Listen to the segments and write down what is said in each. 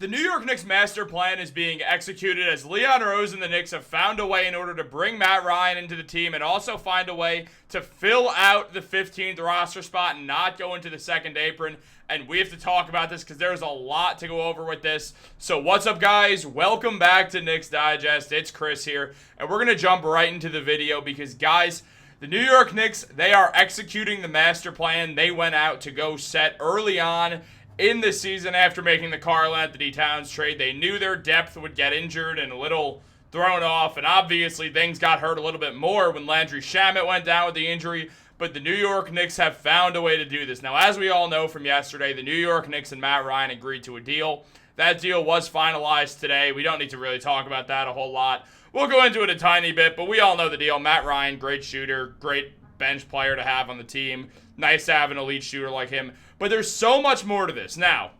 The New York Knicks master plan is being executed as Leon Rose and the Knicks have found a way in order to bring Matt Ryan into the team and also find a way to fill out the 15th roster spot and not go into the second apron. And we have to talk about this because there's a lot to go over with this. So what's up, guys? Welcome back to Knicks Digest. It's Chris here, and we're going to jump right into the video because, guys, the New York Knicks, they are executing the master plan they went out to go set early on in the season after making the Karl-Anthony Towns trade. They knew their depth would get injured and a little thrown off, and obviously things got hurt a little bit more when Landry Shamet went down with the injury, but the New York Knicks have found a way to do this. Now, as we all know from yesterday, the New York Knicks and Matt Ryan agreed to a deal. That deal was finalized today. We don't need to really talk about that a whole lot. We'll go into it a tiny bit, but we all know the deal. Matt Ryan, great shooter, great bench player to have on the team. Nice to have an elite shooter like him. But there's so much more to this. Now,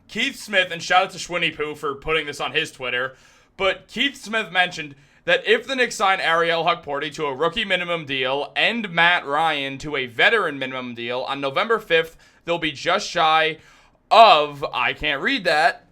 Keith Smith, and shout out to Schwinny Poo for putting this on his Twitter, but Keith Smith mentioned that if the Knicks sign Ariel Hukporti to a rookie minimum deal and Matt Ryan to a veteran minimum deal on November 5th, they'll be just shy of, I can't read that,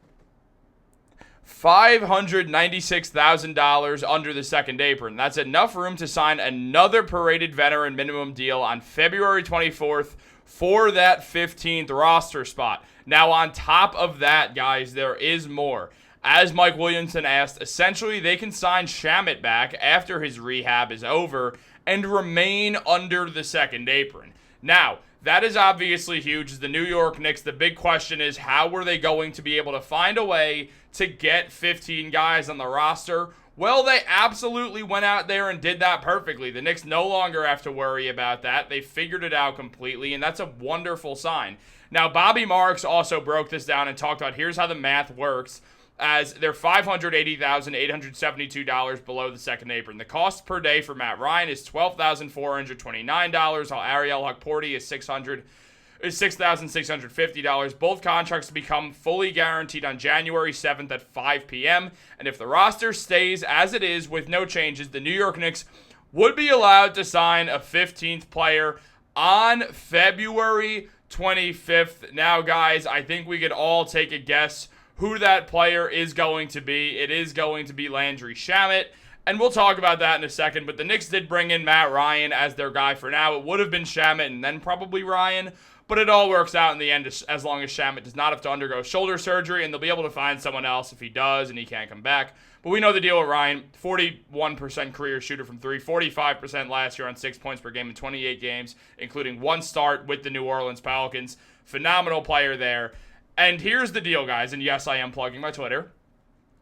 $596,000 under the second apron. That's enough room to sign another paraded veteran minimum deal on February 24th for that 15th roster spot. Now, on top of that, guys, there is more. As Mike Williamson asked, essentially they can sign Shamet back after his rehab is over and remain under the second apron. Now, that is obviously huge. As the New York Knicks, the big question is, how were they going to be able to find a way to get 15 guys on the roster? Well, they absolutely went out there and did that perfectly. The Knicks no longer have to worry about that. They figured it out completely, and that's a wonderful sign. Now, Bobby Marks also broke this down and talked about here's how the math works, as they're $580,872 below the second apron. The cost per day for Matt Ryan is $12,429, while Ariel Hukporti is $6,650. Both contracts become fully guaranteed on January 7th at 5 p.m. And if the roster stays as it is with no changes, the New York Knicks would be allowed to sign a 15th player on February 25th. Now, guys, I think we could all take a guess who that player is going to be. It is going to be Landry Shamet, and we'll talk about that in a second. But the Knicks did bring in Matt Ryan as their guy for now. It would have been Shamet and then probably Ryan, but it all works out in the end as long as Shamet does not have to undergo shoulder surgery, and they'll be able to find someone else if he does and he can't come back. But we know the deal with Ryan, 41% career shooter from three, 45% last year on 6 points per game in 28 games, including one start with the New Orleans Pelicans. Phenomenal player there. And here's the deal, guys, and yes, I am plugging my Twitter,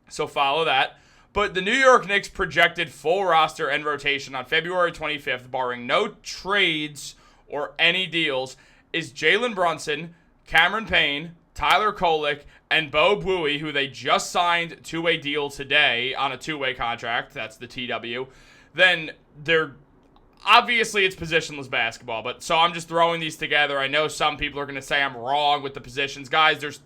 so follow that. But the New York Knicks projected full roster and rotation on February 25th, barring no trades or any deals, is Jalen Brunson, Cameron Payne, Tyler Kolek, and Bo Buie, who they just signed to a deal today on a two-way contract. That's the TW. Then they're obviously, it's positionless basketball, but so I'm just throwing these together. I know some people are going to say I'm wrong with the positions. Guys, there's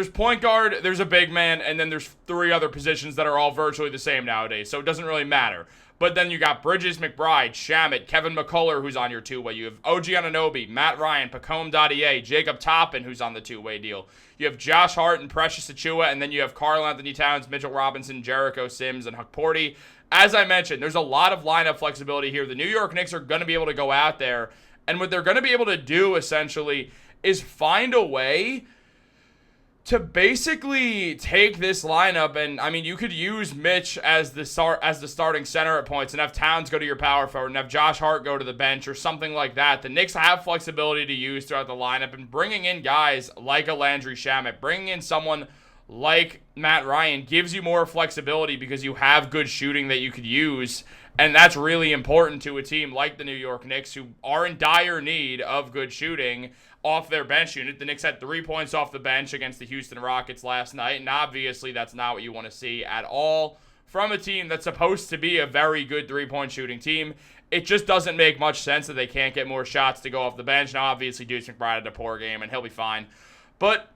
point guard, there's a big man, and then there's three other positions that are all virtually the same nowadays, so it doesn't really matter. But then you got Bridges McBride, Shamet, Kevin McCullough, who's on your two-way. You have OG Anunoby, Matt Ryan, Pacome Dadier, Jacob Toppin, who's on the two-way deal. You have Josh Hart and Precious Achiuwa, and then you have Karl-Anthony Towns, Mitchell Robinson, Jericho Sims, and Hukporti. As I mentioned, there's a lot of lineup flexibility here. The New York Knicks are going to be able to go out there, and what they're going to be able to do, essentially, is find a way to basically take this lineup, and I mean, you could use Mitch as the starting center at points and have Towns go to your power forward and have Josh Hart go to the bench or something like that. The Knicks have flexibility to use throughout the lineup, and bringing in guys like a Landry Shamet, bringing in someone like Matt Ryan gives you more flexibility because you have good shooting that you could use, and that's really important to a team like the New York Knicks, who are in dire need of good shooting off their bench unit. The Knicks had 3 points off the bench against the Houston Rockets last night, and obviously that's not what you want to see at all from a team that's supposed to be a very good three-point shooting team. It just doesn't make much sense that they can't get more shots to go off the bench. Now, obviously, Deuce McBride had a poor game, and he'll be fine. But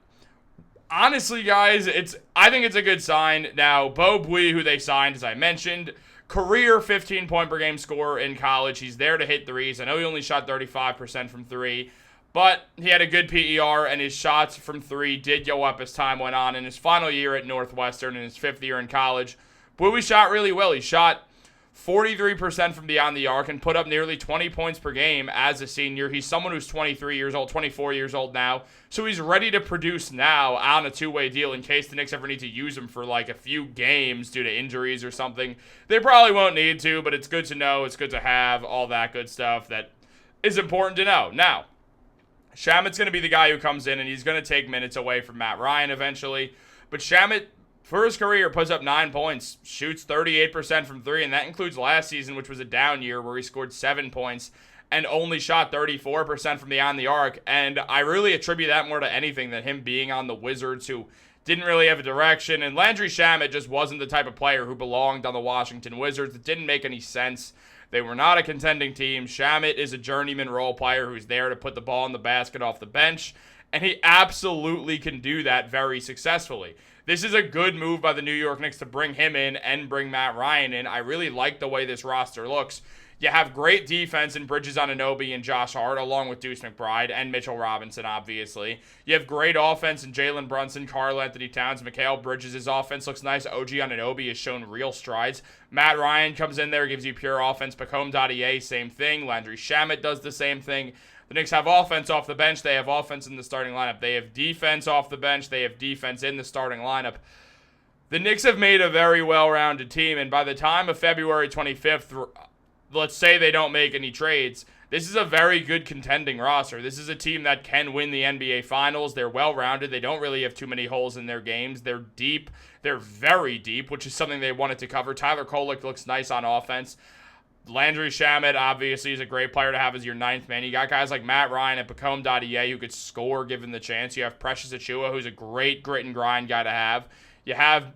honestly, guys, I think it's a good sign. Now, Bo Buie, who they signed, as I mentioned, career 15-point-per-game scorer in college. He's there to hit threes. I know he only shot 35% from three, But he had a good PER, and his shots from three did go up as time went on. In his final year at Northwestern, in his 5th year in college, Bowie shot really well. He shot 43% from beyond the arc and put up nearly 20 points per game as a senior. He's someone who's 23 years old, 24 years old now. So he's ready to produce now on a two-way deal in case the Knicks ever need to use him for like a few games due to injuries or something. They probably won't need to, but it's good to know. It's good to have all that good stuff that is important to know. Now, Shamet's going to be the guy who comes in, and he's going to take minutes away from Matt Ryan eventually. But Shamet, for his career, puts up 9 points, shoots 38% from three, and that includes last season, which was a down year where he scored 7 points and only shot 34% from beyond the arc. And I really attribute that more to anything than him being on the Wizards, who didn't really have a direction. And Landry Shamet just wasn't the type of player who belonged on the Washington Wizards. It didn't make any sense. They were not a contending team. Shamet is a journeyman role player who's there to put the ball in the basket off the bench, and he absolutely can do that very successfully. This is a good move by the New York Knicks to bring him in and bring Matt Ryan in. I really like the way this roster looks. You have great defense in Bridges Anunoby and Josh Hart, along with Deuce McBride and Mitchell Robinson, obviously. You have great offense in Jalen Brunson, Karl Anthony Towns, Mikal Bridges. His offense looks nice. OG Anunoby has shown real strides. Matt Ryan comes in there, gives you pure offense. Pacome Dadier, same thing. Landry Shamet does the same thing. The Knicks have offense off the bench. They have offense in the starting lineup. They have defense off the bench. They have defense in the starting lineup. The Knicks have made a very well-rounded team, and by the time of February 25th, let's say they don't make any trades, this is a very good contending roster. This is a team that can win the NBA Finals. They're well-rounded. They don't really have too many holes in their games. They're deep. They're very deep, which is something they wanted to cover. Tyler Kolek looks nice on offense. Landry Shamet, obviously, is a great player to have as your ninth man. You got guys like Matt Ryan and Pacome Dadier who could score given the chance. You have Precious Achiuwa, who's a great grit and grind guy to have. You have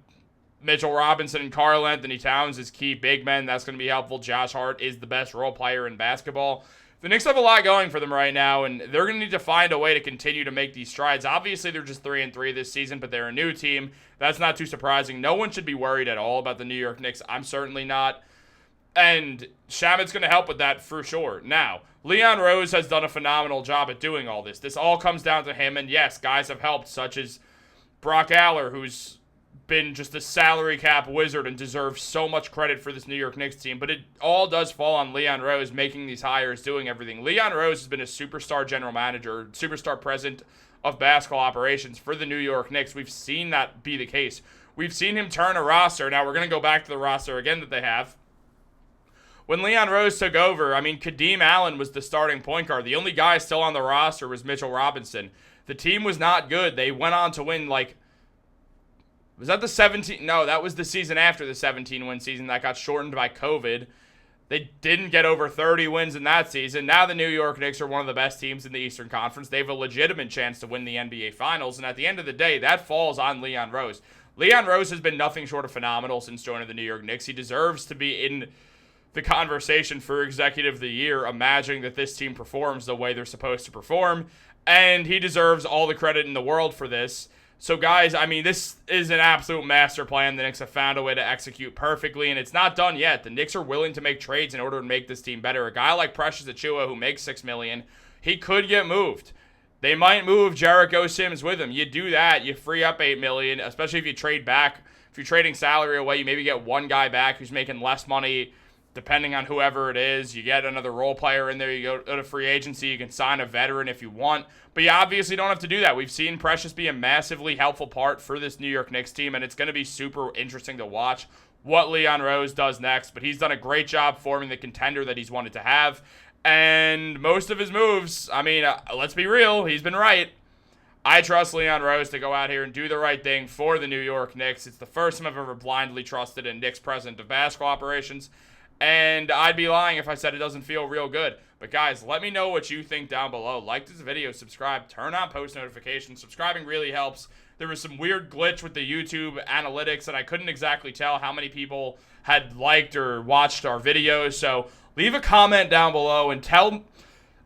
Mitchell Robinson and Karl Anthony Towns as key big men. That's going to be helpful. Josh Hart is the best role player in basketball. The Knicks have a lot going for them right now, and they're going to need to find a way to continue to make these strides. Obviously, they're just 3-3 this season, but they're a new team. That's not too surprising. No one should be worried at all about the New York Knicks. I'm certainly not. And Shamet's going to help with that for sure. Now, Leon Rose has done a phenomenal job at doing all this. This all comes down to him, and yes, guys have helped, such as Brock Aller, who's been just a salary cap wizard and deserves so much credit for this New York Knicks team, but it all does fall on Leon Rose making these hires, doing everything. Leon Rose has been a superstar general manager, superstar president of basketball operations for the New York Knicks. We've seen that be the case. We've seen him turn a roster. Now we're going to go back to the roster again that they have. When Leon Rose took over, Kadeem Allen was the starting point guard. The only guy still on the roster was Mitchell Robinson. The team was not good. They went on to win, was that the 17? No, that was the season after the 17-win season that got shortened by COVID. They didn't get over 30 wins in that season. Now the New York Knicks are one of the best teams in the Eastern Conference. They have a legitimate chance to win the NBA Finals, and at the end of the day, that falls on Leon Rose. Leon Rose has been nothing short of phenomenal since joining the New York Knicks. He deserves to be in the conversation for Executive of the Year, imagining that this team performs the way they're supposed to perform, and he deserves all the credit in the world for this. So, guys, this is an absolute master plan. The Knicks have found a way to execute perfectly, and it's not done yet. The Knicks are willing to make trades in order to make this team better. A guy like Precious Achiuwa, who makes $6 million, he could get moved. They might move Jericho Sims with him. You do that, you free up $8 million, especially if you trade back. If you're trading salary away, you maybe get one guy back who's making less money, depending on whoever it is. You get another role player in there. You go to free agency. You can sign a veteran if you want. But you obviously don't have to do that. We've seen Precious be a massively helpful part for this New York Knicks team, and it's going to be super interesting to watch what Leon Rose does next. But he's done a great job forming the contender that he's wanted to have. And most of his moves, let's be real, he's been right. I trust Leon Rose to go out here and do the right thing for the New York Knicks. It's the first time I've ever blindly trusted a Knicks president of basketball operations. And I'd be lying if I said it doesn't feel real good. But guys, let me know what you think down below. Like this video, subscribe, turn on post notifications. Subscribing really helps. There was some weird glitch with the YouTube analytics, and I couldn't exactly tell how many people had liked or watched our videos. So leave a comment down below and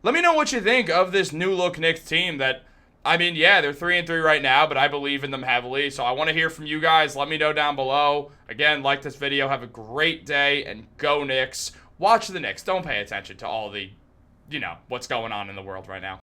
let me know what you think of this new look Knicks team that, they're 3-3 right now, but I believe in them heavily. So I want to hear from you guys. Let me know down below. Again, like this video. Have a great day, and go Knicks. Watch the Knicks. Don't pay attention to all the, what's going on in the world right now.